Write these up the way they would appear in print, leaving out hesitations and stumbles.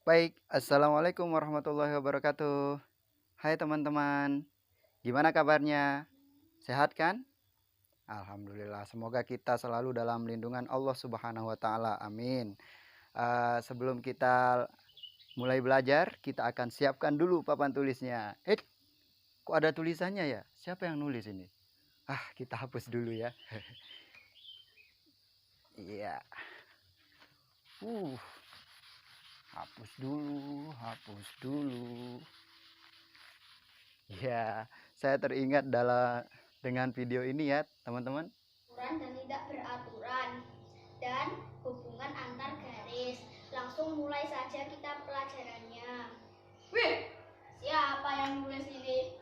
Baik, assalamualaikum warahmatullahi wabarakatuh. Hai teman-teman, gimana kabarnya? Sehat kan? Alhamdulillah, semoga kita selalu dalam lindungan Allah Subhanahu wa Ta'ala. Amin. Sebelum kita mulai belajar, kita akan siapkan dulu papan tulisnya. Kok ada tulisannya ya? Siapa yang nulis ini? Kita hapus dulu ya. Iya. Uh, hapus dulu, hapus dulu. Ya, saya teringat dengan video ini ya, teman-teman. Dan tidak beraturan dan hubungan antar garis. Langsung mulai saja kita pelajarannya. Wih, siapa yang nulis ini?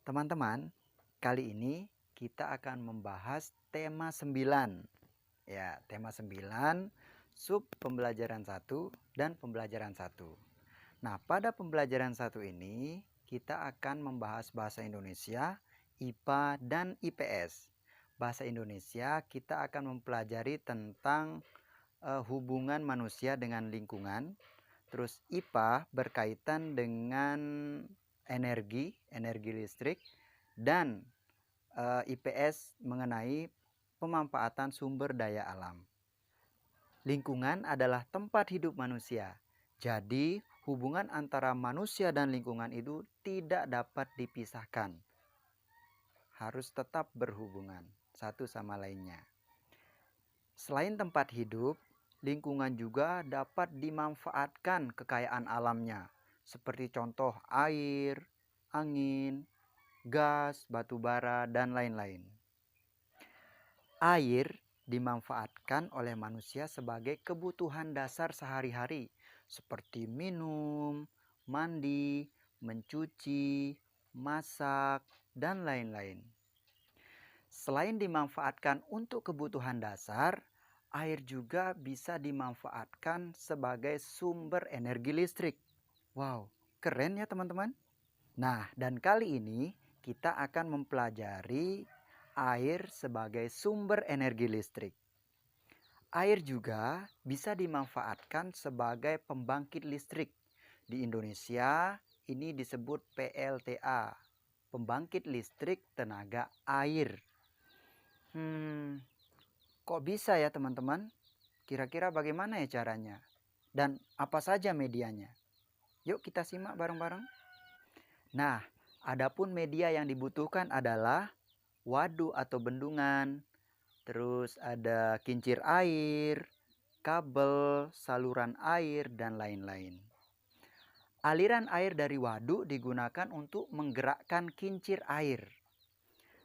Teman-teman, kali ini kita akan membahas tema 9. Ya, tema 9, sub pembelajaran 1 dan pembelajaran 1. Nah, pada pembelajaran 1 ini kita akan membahas bahasa Indonesia, IPA dan IPS. Bahasa Indonesia kita akan mempelajari tentang hubungan manusia dengan lingkungan. Terus IPA berkaitan dengan energi listrik, dan IPS mengenai pemanfaatan sumber daya alam. Lingkungan adalah tempat hidup manusia. Jadi, hubungan antara manusia dan lingkungan itu tidak dapat dipisahkan. Harus tetap berhubungan satu sama lainnya. Selain tempat hidup, lingkungan juga dapat dimanfaatkan kekayaan alamnya, seperti contoh air, angin, gas, batu bara, dan lain-lain. Air dimanfaatkan oleh manusia sebagai kebutuhan dasar sehari-hari, seperti minum, mandi, mencuci, masak, dan lain-lain. Selain dimanfaatkan untuk kebutuhan dasar, air juga bisa dimanfaatkan sebagai sumber energi listrik. Wow, keren ya teman-teman. Nah, dan kali ini kita akan mempelajari air sebagai sumber energi listrik. Air juga bisa dimanfaatkan sebagai pembangkit listrik. Di Indonesia ini disebut PLTA, pembangkit listrik tenaga air. Kok bisa ya teman-teman? Kira-kira bagaimana ya caranya? Dan apa saja medianya? Yuk kita simak bareng-bareng. Nah, adapun media yang dibutuhkan adalah waduk atau bendungan, terus ada kincir air, kabel, saluran air, dan lain-lain. Aliran air dari waduk digunakan untuk menggerakkan kincir air.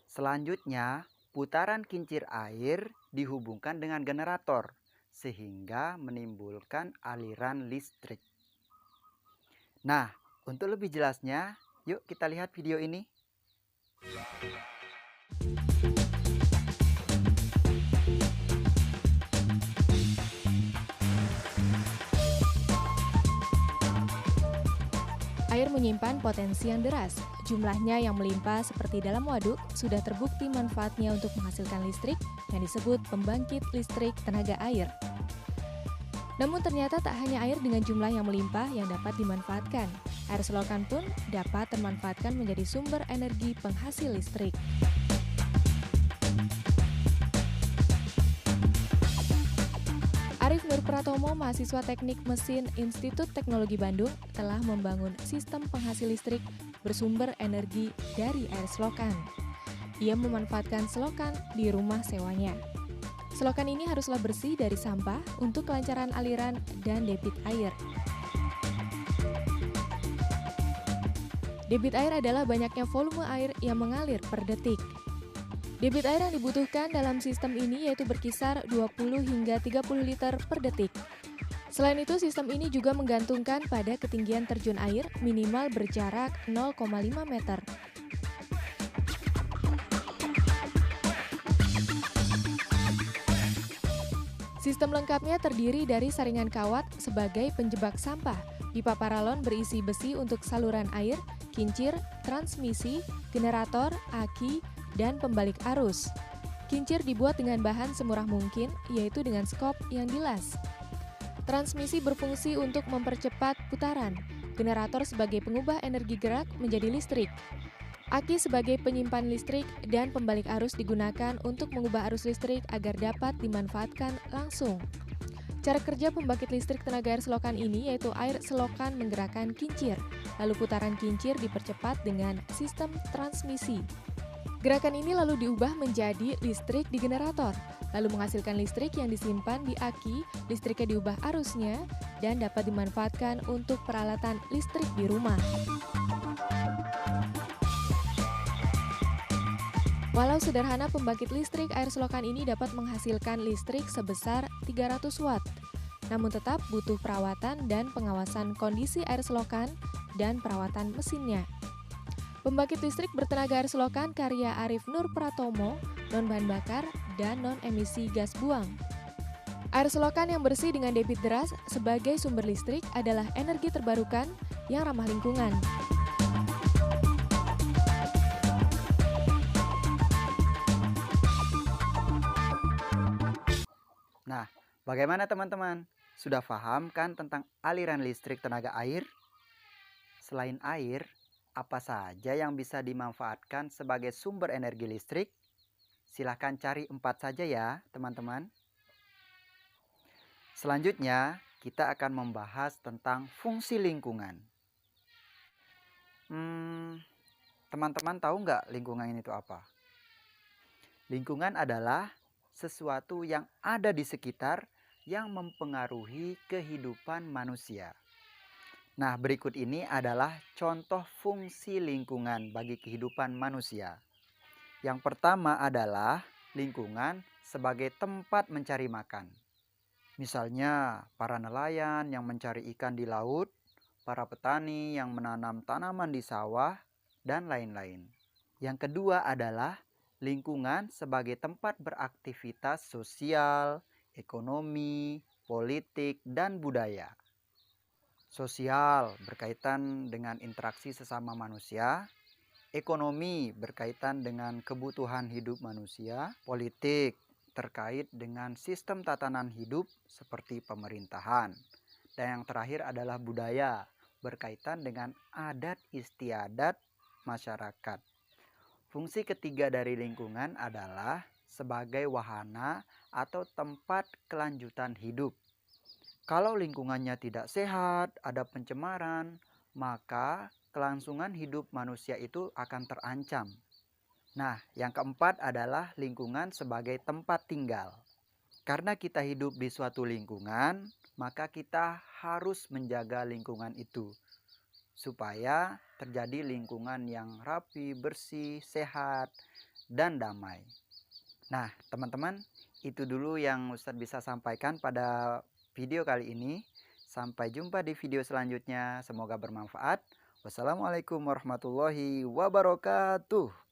Selanjutnya, putaran kincir air dihubungkan dengan generator, sehingga menimbulkan aliran listrik. Nah, untuk lebih jelasnya, yuk kita lihat video ini. Air menyimpan potensi yang deras. Jumlahnya yang melimpah seperti dalam waduk sudah terbukti manfaatnya untuk menghasilkan listrik yang disebut pembangkit listrik tenaga air. Namun ternyata tak hanya air dengan jumlah yang melimpah yang dapat dimanfaatkan. Air selokan pun dapat termanfaatkan menjadi sumber energi penghasil listrik. Arif Nur Pratomo, mahasiswa Teknik Mesin Institut Teknologi Bandung, telah membangun sistem penghasil listrik bersumber energi dari air selokan. Ia memanfaatkan selokan di rumah sewanya. Selokan ini haruslah bersih dari sampah untuk kelancaran aliran dan debit air. Debit air adalah banyaknya volume air yang mengalir per detik. Debit air yang dibutuhkan dalam sistem ini yaitu berkisar 20 hingga 30 liter per detik. Selain itu, sistem ini juga menggantungkan pada ketinggian terjun air minimal berjarak 0,5 meter. Sistem lengkapnya terdiri dari saringan kawat sebagai penjebak sampah, pipa paralon berisi besi untuk saluran air, kincir, transmisi, generator, aki, dan pembalik arus. Kincir dibuat dengan bahan semurah mungkin, yaitu dengan skop yang dilas. Transmisi berfungsi untuk mempercepat putaran, generator sebagai pengubah energi gerak menjadi listrik. Aki sebagai penyimpan listrik dan pembalik arus digunakan untuk mengubah arus listrik agar dapat dimanfaatkan langsung. Cara kerja pembangkit listrik tenaga air selokan ini yaitu air selokan menggerakkan kincir, lalu putaran kincir dipercepat dengan sistem transmisi. Gerakan ini lalu diubah menjadi listrik di generator, lalu menghasilkan listrik yang disimpan di aki, listriknya diubah arusnya, dan dapat dimanfaatkan untuk peralatan listrik di rumah. Walau sederhana, pembangkit listrik air selokan ini dapat menghasilkan listrik sebesar 300 watt. Namun tetap butuh perawatan dan pengawasan kondisi air selokan dan perawatan mesinnya. Pembangkit listrik bertenaga air selokan karya Arif Nur Pratomo, non bahan bakar dan non emisi gas buang. Air selokan yang bersih dengan debit deras sebagai sumber listrik adalah energi terbarukan yang ramah lingkungan. Nah, bagaimana teman-teman? Sudah paham kan tentang aliran listrik tenaga air? Selain air, apa saja yang bisa dimanfaatkan sebagai sumber energi listrik? Silahkan cari 4 saja ya, teman-teman. Selanjutnya, kita akan membahas tentang fungsi lingkungan. Teman-teman tahu nggak lingkungan itu apa? Lingkungan adalah sesuatu yang ada di sekitar yang mempengaruhi kehidupan manusia. Nah, berikut ini adalah contoh fungsi lingkungan bagi kehidupan manusia. Yang pertama adalah lingkungan sebagai tempat mencari makan. Misalnya, para nelayan yang mencari ikan di laut, para petani yang menanam tanaman di sawah, dan lain-lain. Yang kedua adalah lingkungan sebagai tempat beraktivitas sosial, ekonomi, politik, dan budaya. Sosial berkaitan dengan interaksi sesama manusia, ekonomi berkaitan dengan kebutuhan hidup manusia, politik terkait dengan sistem tatanan hidup seperti pemerintahan, dan yang terakhir adalah budaya berkaitan dengan adat istiadat masyarakat. Fungsi ketiga dari lingkungan adalah sebagai wahana atau tempat kelanjutan hidup. Kalau lingkungannya tidak sehat, ada pencemaran, maka kelangsungan hidup manusia itu akan terancam. Nah, yang keempat adalah lingkungan sebagai tempat tinggal. Karena kita hidup di suatu lingkungan, maka kita harus menjaga lingkungan itu supaya terjadi lingkungan yang rapi, bersih, sehat, dan damai. Nah, teman-teman, itu dulu yang Ustadz bisa sampaikan pada video kali ini. Sampai jumpa di video selanjutnya. Semoga bermanfaat. Wassalamualaikum warahmatullahi wabarakatuh.